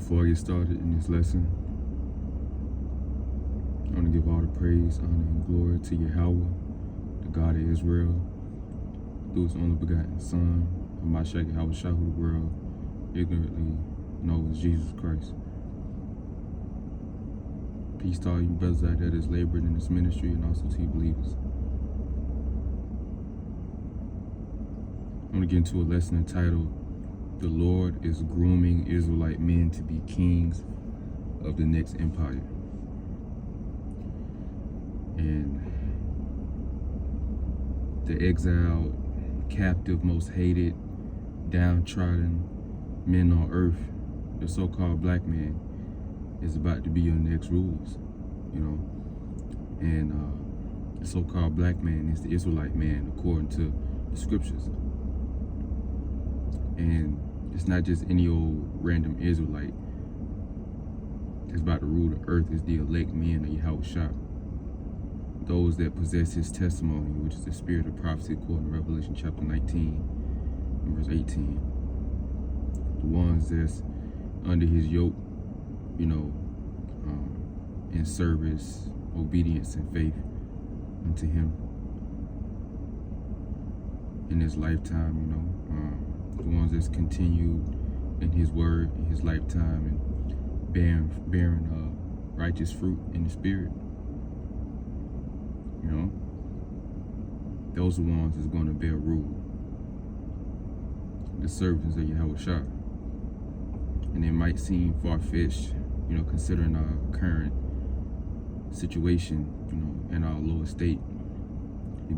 Before I get started in this lesson, I want to give all the praise, honor, and glory to Yahweh, the God of Israel, through his only begotten Son, Hamashiach Yahweh Shah, who the world ignorantly knows as Jesus Christ. Peace to all you brothers out there that's laboring in this ministry, and also to you believers. I'm going to get into a lesson entitled, "The Lord is Grooming Israelite Men to be Kings of the Next Empire." And the exiled, captive, most hated, downtrodden men on earth, the so-called black man, is about to be your next rulers, and the so-called black man is the Israelite man according to the scriptures. And it's not just any old random Israelite that's about to rule the earth. It's the elect men of Yahweh Shah, those that possess his testimony, which is the spirit of prophecy according to Revelation chapter 19 and verse 18. The ones that's under his yoke, in service, obedience, and faith unto him in his lifetime, the ones that's continued in his word in his lifetime and bearing righteous fruit in the spirit. Those are the ones that's going to bear rule, the servants of Yahweh Shah. And it might seem far-fetched, considering our current situation, in our lower state,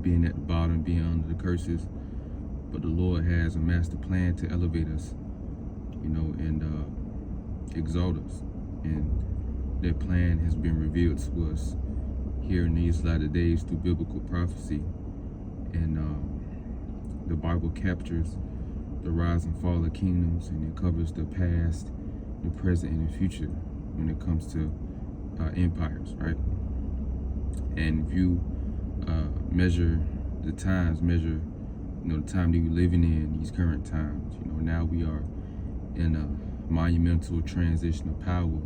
being at the bottom, being under the curses. But the Lord has a master plan to elevate us, and exalt us. And that plan has been revealed to us here in these latter days through biblical prophecy. And the Bible captures the rise and fall of kingdoms, and it covers the past, the present, and the future when it comes to empires, right? And if you measure the times, the time that we're living in, these current times, now we are in a monumental transition of power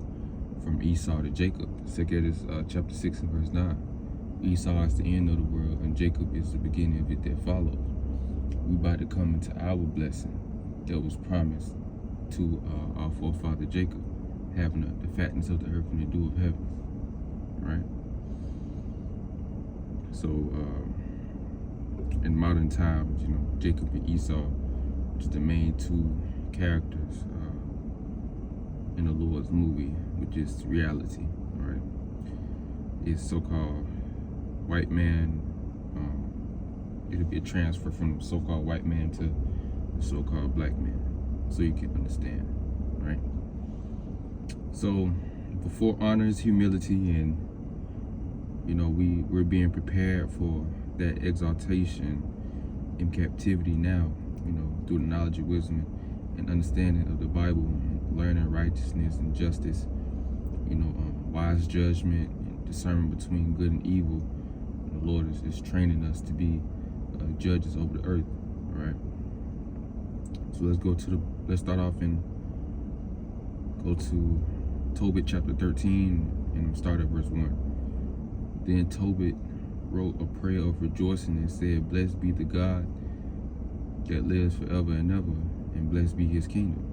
from Esau to Jacob. Second chapter 6 and verse 9. Esau is the end of the world, and Jacob is the beginning of it that follows. We about to come into our blessing that was promised to our forefather Jacob, having the fatness of the earth and the dew of heaven, right? So in modern times, Jacob and Esau, which is the main two characters in the Lord's movie, which is reality, right? It's so-called white man. It'll be a transfer from the so-called white man to the so-called black man, so you can understand, right? So before honors, humility, and we're being prepared for that exaltation in captivity now, through the knowledge of wisdom and understanding of the Bible, and learning righteousness and justice, wise judgment and discernment between good and evil. The Lord is training us to be judges over the earth, right? So let's start off and go to Tobit chapter 13 and start at verse 1. Then Tobit wrote a prayer of rejoicing and said, "Blessed be the God that lives forever and ever, and blessed be his kingdom.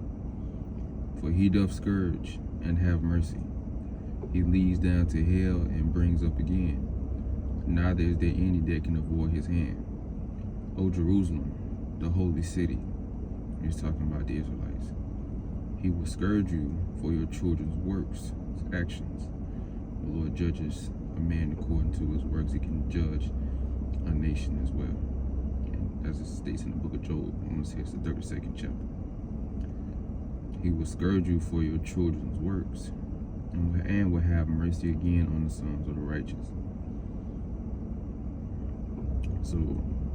For he doth scourge and have mercy. He leads down to hell and brings up again. Neither is there any that can avoid his hand. O Jerusalem, the holy city," he's talking about the Israelites, "he will scourge you for your children's works," his actions. The Lord judges a man according to his works. He can judge a nation as well. And as it states in the book of Job, I'm going to say it's the 32nd chapter. "He will scourge you for your children's works, and will have mercy again on the sons of the righteous." So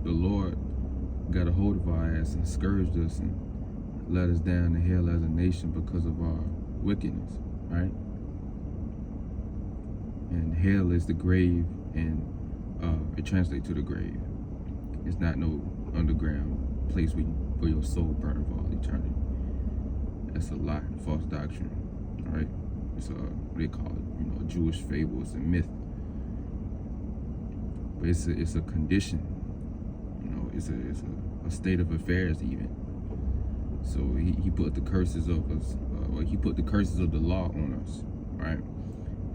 the Lord got a hold of our ass and scourged us and let us down to hell as a nation because of our wickedness, right? And hell is the grave, and it translates to the grave. It's not no underground place where your soul burns for all eternity. That's a lie, false doctrine. All right, it's what they call it, Jewish fable. It's a myth, but it's a condition. It's a state of affairs even. So he put the curses of us. He put the curses of the law on us, right,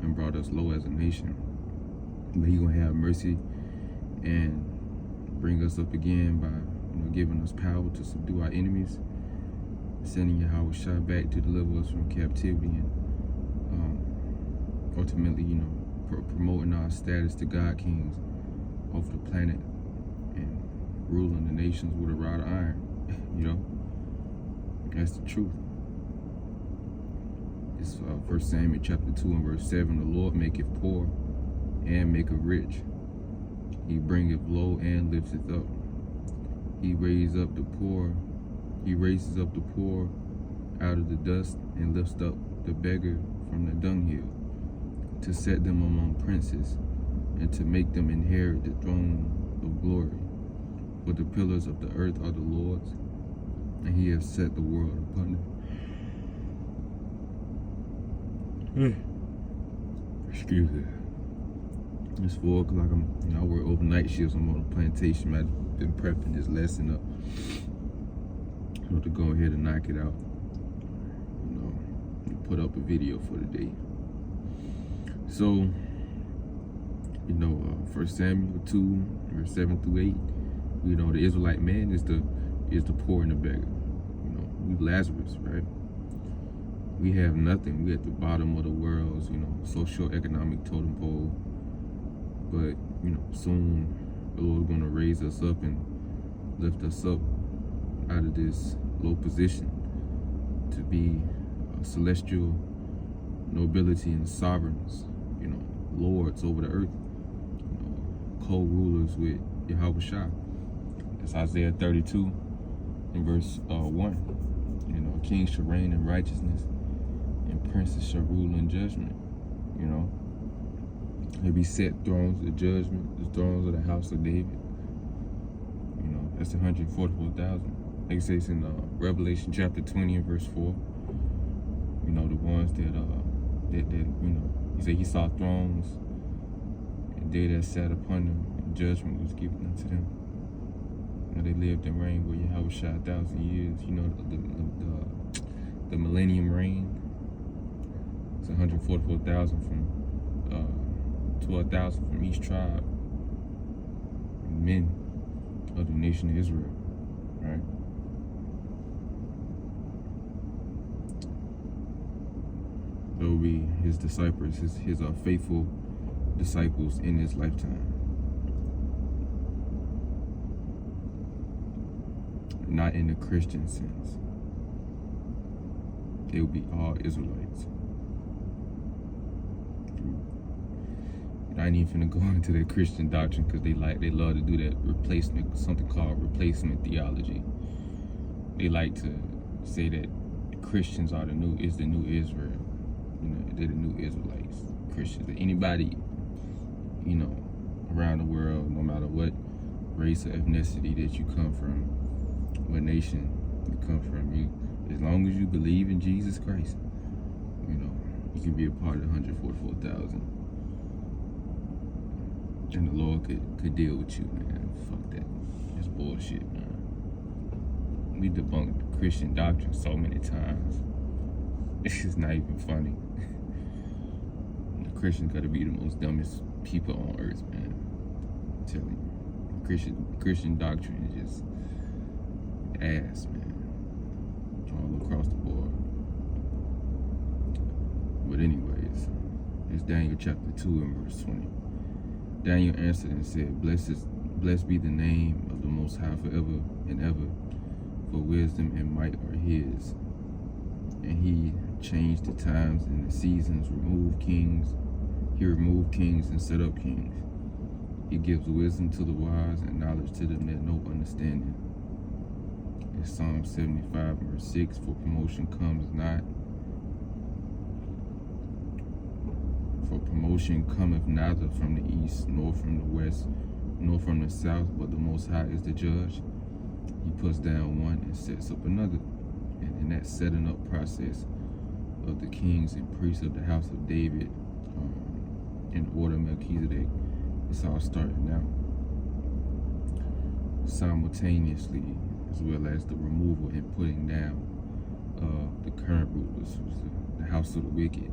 and brought us low as a nation. But he gonna have mercy and bring us up again by giving us power to subdue our enemies, sending Yahweh Shah back to deliver us from captivity, and ultimately, promoting our status to God kings off the planet and ruling the nations with a rod of iron. That's the truth. It's 1 Samuel chapter 2 and verse 7. The Lord maketh poor and maketh rich. He bringeth low and lifteth up. He raises up the poor. He raises up the poor out of the dust and lifts up the beggar from the dunghill, to set them among princes and to make them inherit the throne of glory. For the pillars of the earth are the Lord's, and he has set the world upon them. Excuse me. It's 4 o'clock. I work overnight shifts. I'm on a plantation. I've been prepping this lesson up. To go ahead and knock it out. Put up a video for the day. So, 1 Samuel 2, verse 7 through 8. The Israelite man is the poor and the beggar. We Lazarus, right? We have nothing. We at the bottom of the world's, socio-economic totem pole. But, soon the Lord's gonna raise us up and lift us up out of this low position to be a celestial nobility and sovereigns, lords over the earth, co-rulers with Yahweh Shah. That's Isaiah 32 in verse 1. Kings shall reign in righteousness, and princes shall rule in judgment. There'll be set thrones of judgment, the thrones of the house of David. That's 144,000. Like it says in Revelation chapter 20 and verse 4. The ones that he said he saw thrones, and they that sat upon them, and judgment was given unto them. They lived and reigned with Yahweh Shah 1,000 years. The millennium reign. It's 144,000 from 12,000 from each tribe, men of the nation of Israel, right? They'll be his disciples, his faithful disciples in his lifetime. Not in the Christian sense. They will be all Israelites. I ain't even finna go into their Christian doctrine because they love to do that replacement, something called replacement theology. They like to say that Christians are the new Israel. They're the new Israelites. Christians. Anybody, around the world, no matter what race or ethnicity that you come from, what nation you come from, as long as you believe in Jesus Christ, you can be a part of the 144,000. And the Lord could deal with you, man. Fuck that. That's bullshit, man. We debunked Christian doctrine so many times. This is not even funny. The Christians gotta be the most dumbest people on earth, man. I'm telling you. Christian doctrine is just ass, man. All across the board. But anyways, it's Daniel chapter 2 and verse 20. Daniel answered and said, Blessed be the name of the Most High forever and ever, for wisdom and might are his. And he changed the times and the seasons, removed kings. He removed kings and set up kings. He gives wisdom to the wise and knowledge to them that know understanding. It's Psalm 75 verse 6, for promotion comes not. For promotion cometh neither from the east, nor from the west, nor from the south, but the Most High is the judge. He puts down one and sets up another. And in that setting up process of the kings and priests of the house of David, in order of Melchizedek. It's all starting now. Simultaneously, as well as the removal and putting down the current rulers, the house of the wicked,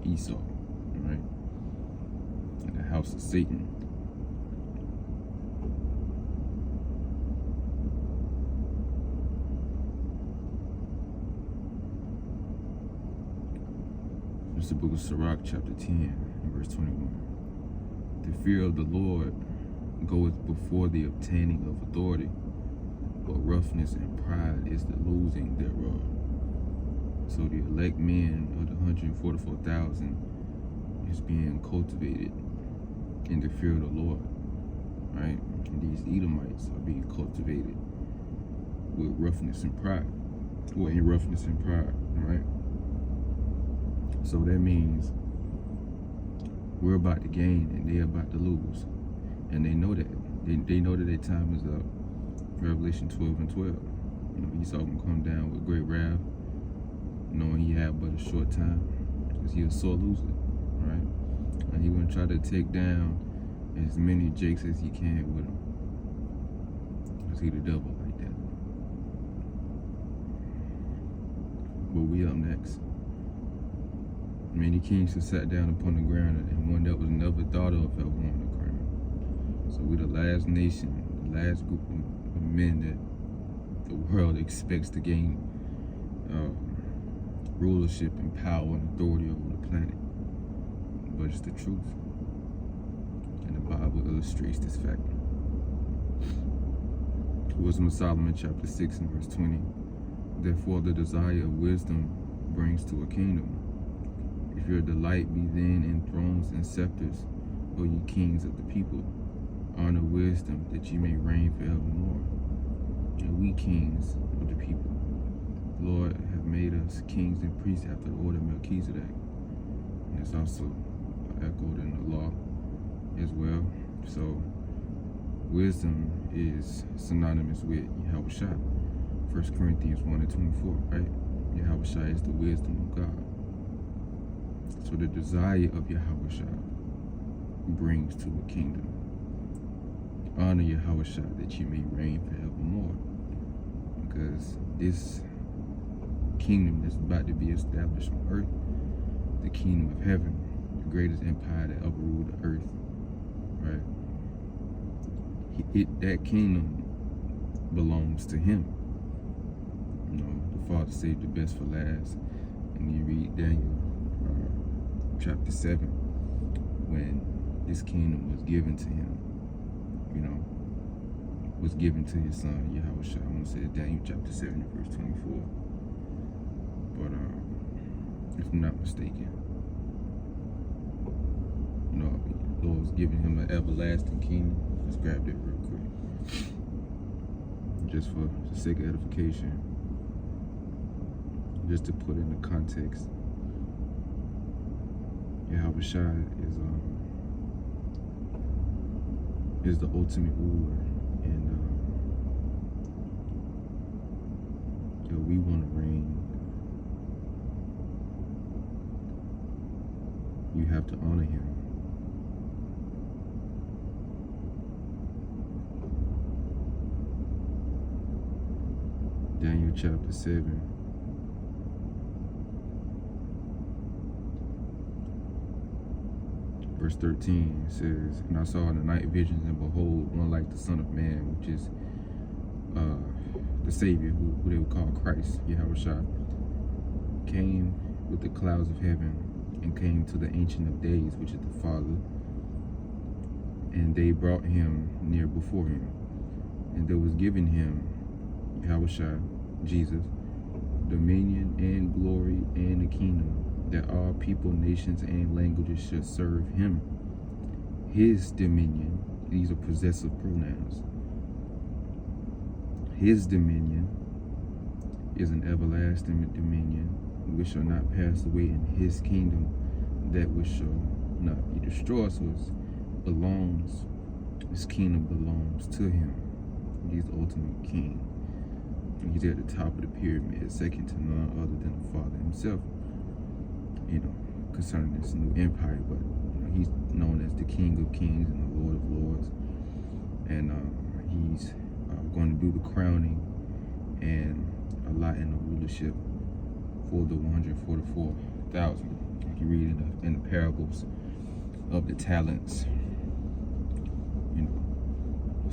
Esau, right? And the house of Satan. It's the book of Sirach, chapter 10, and verse 21. The fear of the Lord goeth before the obtaining of authority, but roughness and pride is the losing thereof. So the elect men of the 144,000 is being cultivated in the fear of the Lord, right? And these Edomites are being cultivated with roughness and pride. Well, in roughness and pride, right? So that means we're about to gain and they're about to lose. And they know that. They know that their time is up. Revelation 12 and 12. You know, Esau can come down with great wrath, knowing he had but a short time, because he was a sore loser, right? And he gonna try to take down as many jakes as he can with him. Because he the devil like that. But we up next. Many kings have sat down upon the ground, and one that was never thought of have won the crown. So we're the last nation, the last group of men that the world expects to gain rulership and power and authority over the planet. But it's the truth. And the Bible illustrates this fact. Wisdom of Solomon, chapter 6 and verse 20. Therefore the desire of wisdom brings to a kingdom. If your delight be then in thrones and scepters, O ye kings of the people, honor wisdom that ye may reign forevermore. And we kings of the people, the Lord have made us kings and priests after the order of Melchizedek. And it's also echoed in the law as well. So wisdom is synonymous with Yahushua. 1 Corinthians 1 and 24, right? Yahushua is the wisdom of God. So the desire of Yahushua brings to a kingdom. Honor Yahushua that you may reign forevermore. Because this kingdom that's about to be established on earth, the kingdom of heaven, the greatest empire that ever ruled the earth, right? That kingdom belongs to him. You know, the Father saved the best for last. And you read Daniel chapter 7, when this kingdom was given to him, you know, was given to his son, Yahushua. I want to say Daniel chapter 7, verse 24. But if I'm not mistaken, you know, the Lord was giving him an everlasting kingdom. Let's grab that real quick. Just for the sake of edification, just to put in the context, Yahushua is the ultimate ruler, and we want to reign. You have to honor him. Daniel chapter 7. Verse 13 says, and I saw in the night visions, and behold, one like the Son of Man, which is the Savior, who they would call Christ, Yahushua, came with the clouds of heaven, and came to the Ancient of Days, which is the Father. And they brought him near before him. And there was given him, Yahushua, Jesus, dominion and glory and a kingdom, that all people, nations, and languages should serve him. His dominion, these are possessive pronouns. His dominion is an everlasting dominion which shall not pass away, in his kingdom that which shall not be destroyed. So it belongs, his kingdom belongs to him. He's the ultimate king. He's at the top of the pyramid, second to none other than the Father himself. concerning this new empire. But he's known as the King of Kings and the Lord of Lords, and he's going to do the crowning and allotting the rulership for the 144,000. Like you read in the parables of the talents. He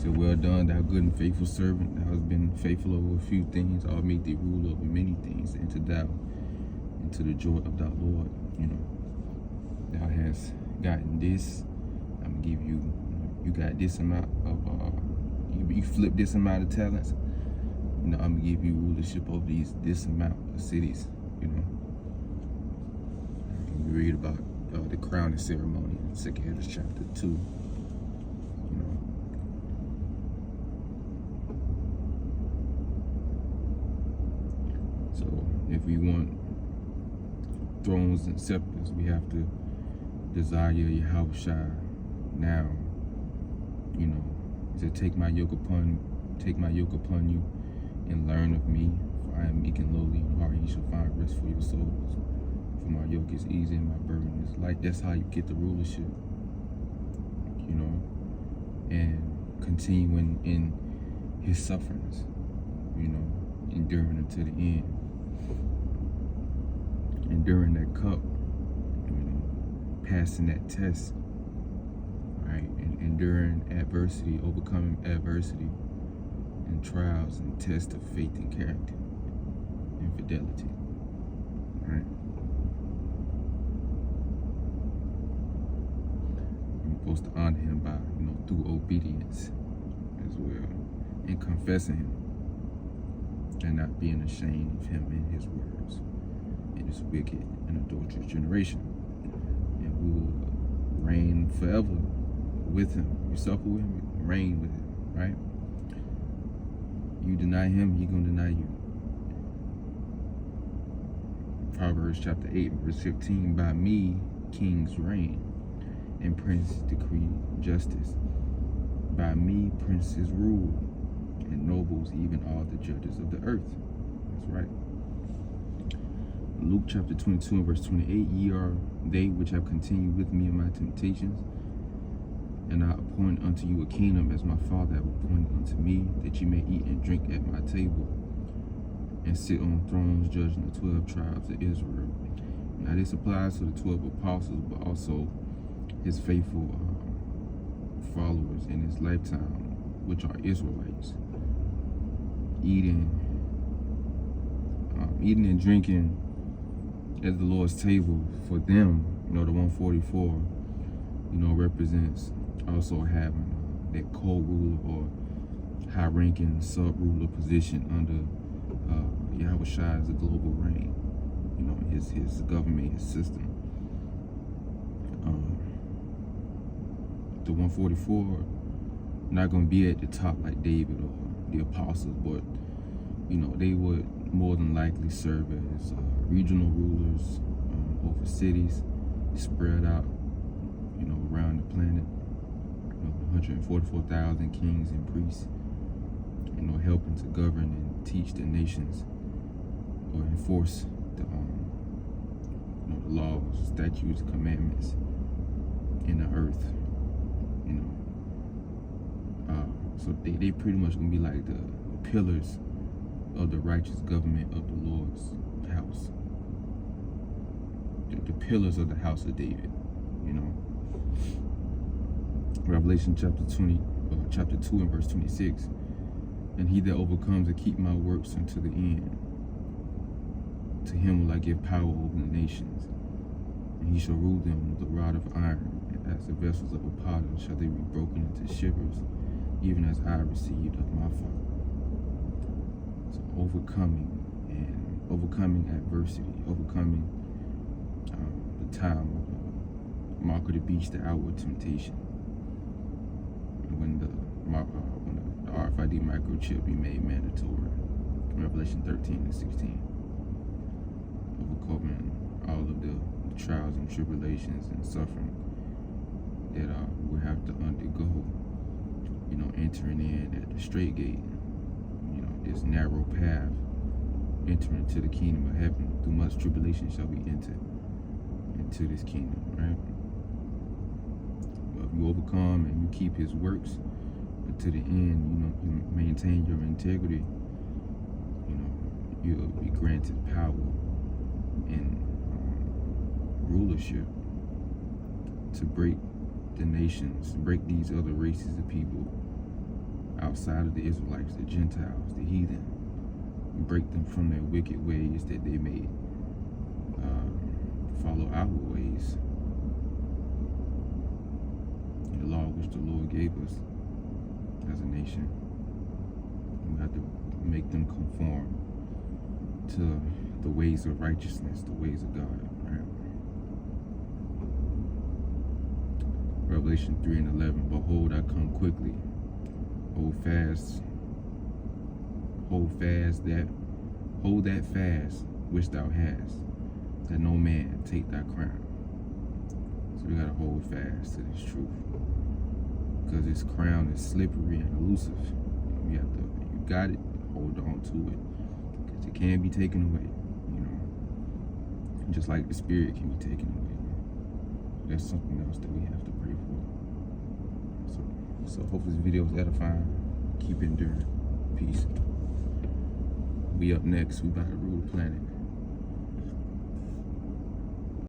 said, "Well done, thou good and faithful servant. Thou hast been faithful over a few things. I'll make thee ruler over many things. Enter thou into the joy of thy Lord." Thou hast gotten this. I'm gonna give you. You got this amount of. You flip this amount of talents. I'm gonna give you rulership over this amount of cities. We read about the crowning ceremony in 2 Kings chapter 2. So if we want thrones and scepters, we have to desire Yahushua now. He said, take my yoke upon you and learn of me, for I am meek and lowly in heart. You shall find rest for your souls. For my yoke is easy and my burden is light. That's how you get the rulership. And continuing in his sufferings, enduring until the end. Enduring that cup, passing that test, right? And enduring adversity, overcoming adversity and trials and tests of faith and character and fidelity, right? You're supposed to honor him by, through obedience as well, and confessing him and not being ashamed of him and his words in this wicked and adulterous generation. And we will reign forever with him. You suffer with him, reign with him, right? You deny him, he's gonna deny you. Proverbs chapter 8, verse 15, by me kings reign, and princes decree justice. By me princes rule, and nobles, even all the judges of the earth. That's right. Luke chapter 22 and verse 28, ye are they which have continued with me in my temptations, and I appoint unto you a kingdom as my Father hath appointed unto me, that ye may eat and drink at my table, and sit on thrones judging the 12 tribes of Israel. Now this applies to the 12 apostles, but also his faithful followers in his lifetime, which are Israelites. Eating and drinking at the Lord's table for them, the 144, represents also having that co-ruler or high-ranking sub-ruler position under Yahushua as a global reign, his government, his system. The 144 not going to be at the top like David or the apostles, but they would more than likely serve as regional rulers over cities spread out, around the planet. 144,000 kings and priests, helping to govern and teach the nations or enforce the laws, statutes, commandments in the earth. So they pretty much gonna be like the pillars of the righteous government of the Lord's house. The pillars of the house of David, Revelation chapter 2 and verse 26. And he that overcomes and keep my works unto the end, to him will I give power over the nations, and he shall rule them with a rod of iron, and as the vessels of a potter shall they be broken into shivers, even as I received of my Father. So overcoming adversity, overcoming the time of mark of the beast, the outward temptation. When the RFID microchip be made mandatory, Revelation 13 and 16. Overcoming all of the trials and tribulations and suffering that we have to undergo, entering in at the straight gate, this narrow path, entering into the kingdom of heaven. Through much tribulation shall we enter. into this kingdom, right? But if you overcome and you keep his works to the end, you know, you maintain your integrity, you know, you'll be granted power and rulership to break the nations, break these other races of people outside of the Israelites, the Gentiles, the heathen, and break them from their wicked ways that they may follow our ways. The law which the Lord gave us as a nation, we have to make them conform to the ways of righteousness, the ways of God, right? Revelation 3:11, behold, I come quickly. Hold that fast which thou hast, that no man take thy crown. So we gotta hold fast to this truth, because this crown is slippery and elusive. You got it, hold on to it, because it can be taken away, you know, just like the spirit can be taken away. That's something else that we have to pray for. So hopefully this video is edifying. Keep enduring. Peace. We up next. We about to rule the planet.